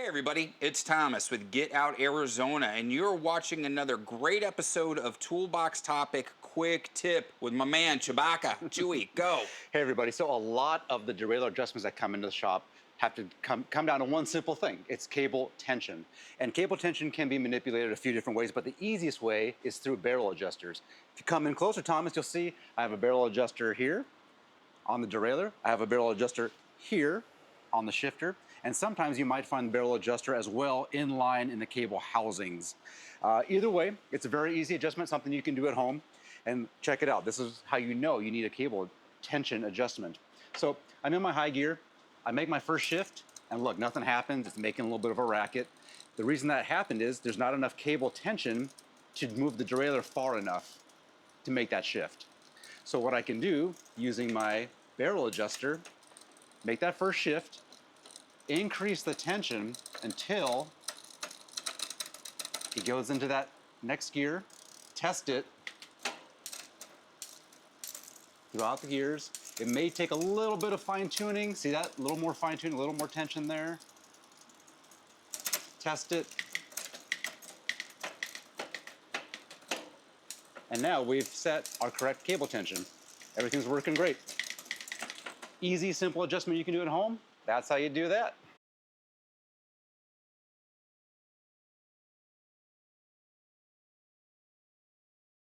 everybody, it's Thomas with Get Out Arizona, and you're watching another great episode of Toolbox Topic Quick Tip with my man Chewbacca. Chewy, go. Hey everybody, so a lot of the derailleur adjustments that come into the shop have to come down to one simple thing. It's cable tension. And cable tension can be manipulated a few different ways, but the easiest way is through barrel adjusters. If you come in closer, Thomas, you'll see I have a barrel adjuster here on the derailleur. I have a barrel adjuster here on the shifter. And sometimes you might find the barrel adjuster as well in line in the cable housings. Either way, it's a very easy adjustment, something you can do at home. And check it out. This is how you know you need a cable tension adjustment. So I'm in my high gear. I make my first shift, and look, nothing happens. It's making a little bit of a racket. The reason that happened is there's not enough cable tension to move the derailleur far enough to make that shift. So what I can do, using my barrel adjuster, make that first shift, increase the tension until it goes into that next gear, test it throughout the gears. It may take a little bit of fine tuning. See that? A little more fine tuning, a little more tension there. Test it. And now we've set our correct cable tension. Everything's working great. Easy, simple adjustment you can do at home. That's how you do that.